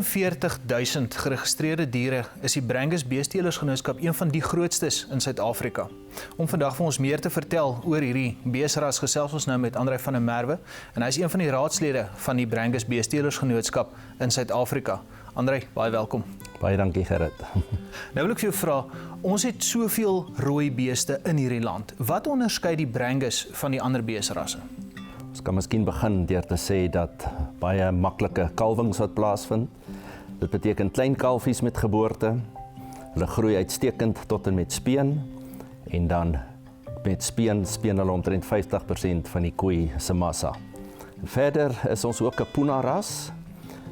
44.000 geregistreerde diere is die Brangus Beestelersgenootskap een van die grootstes in Suid-Afrika. Om vandag vir ons meer te vertel oor hierdie beesteras gesels ons nou met André van der Merwe en hy is een van die raadslede van die Brangus Beestelersgenootskap in Suid-Afrika. André, baie welkom. Baie dankie Gerrit. Nou wil ek vir jou vra, ons het soveel rooi beeste in hierdie land. Wat onderskei die Brangus van die ander beesterasse? Ons kan miskien begin deur te sê dat baie maklike kalwings wat plaasvind. Dit beteken klein kalfies met geboorte. Hulle groei uitstekend tot en met speen en dan met speen hulle omtrent 50% van die koei se massa. Verder is ons ook 'n Puna ras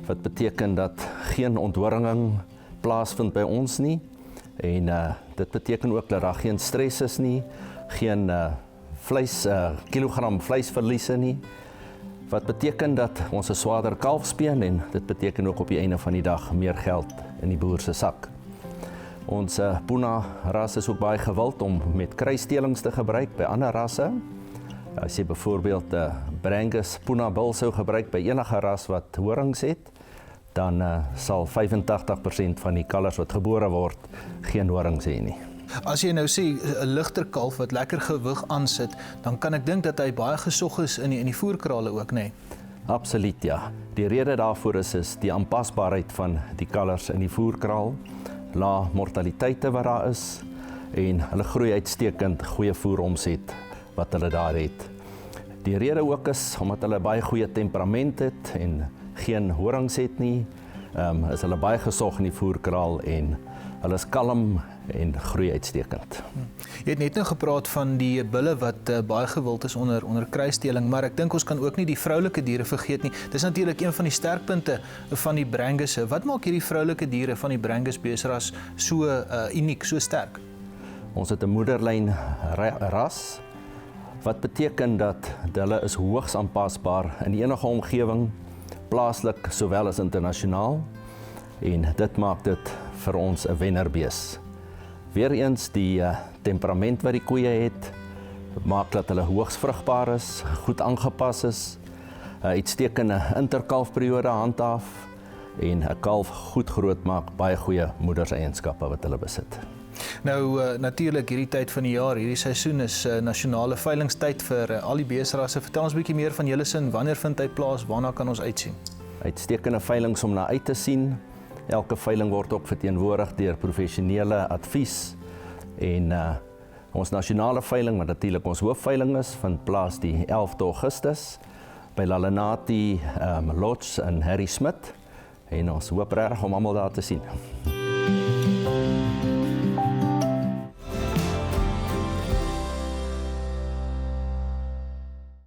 wat beteken dat geen ontwringing plaasvind by ons nie en dit beteken ook dat daar geen stres is nie, geen kilogram vleisverliese nie, wat beteken dat ons 'n swaarder kalfspeen en dit beteken ook op die einde van die dag meer geld in die boer se sak. Ons Puna ras is ook baie gewild om met kruisstelings te gebruik by ander rasse. As jy byvoorbeeld Brangus Puna bul sou gebruik by enige ras wat horings het, dan sal 85% van die kalvers wat gebore word geen horings hê nie. As jy nou sê 'n ligter kalf wat lekker gewig aansit, dan kan ek dink dat hy baie gesog is in die voerkrale ook, nê? Absoluut, ja. Die rede daarvoor is die aanpasbaarheid van die kalvers in die voerkraal, lae mortaliteite wat daar is en hulle groei uitstekend, goeie voeromset wat hulle daar het. Die rede ook is omdat hulle baie goeie temperament het en geen horings het nie, is hulle baie gesog in die voerkraal en hulle is kalm en groei uitstekend. Jy het net nou gepraat van die bulle wat baie gewild is onder kruisdeling, maar ek dink ons kan ook nie die vroulike diere vergeet nie. Dis natuurlik een van die sterkpunte van die Brangusse. Wat maak hierdie vroulike diere van die Brangus beesteras so uniek, so sterk? Ons het 'n moederlyn ras, wat beteken dat hulle is hoogs aanpasbaar in enige omgewing, plaaslik sowel as internasionaal, en dit maak dit vir ons 'n wennerbees. Weereens die temperament wat die koeie het, maak dat hulle hoogs vrugbaar is, goed aangepas is, 'n uitstekende interkalfperiode handhaaf en 'n kalf goed groot maak, baie goeie moederseienskappe wat hulle besit. Nou natuurlik hierdie tyd van die jaar, hierdie seisoen is nasionale veilingstyd vir al die beesterasse. Vertel ons 'n bietjie meer van julle sin, wanneer vind hy plaas, waarna kan ons uitsien? Uitstekende veilings om na uit te sien. Elke veiling word ook verteenwoordig deur professionele advies en ons nasionale veiling, wat natuurlik ons hoofveiling is, vind plaas die 11de Augustus by Lallenati Lodge in Harry Smith en ons hoop regtig om almal daar te sien.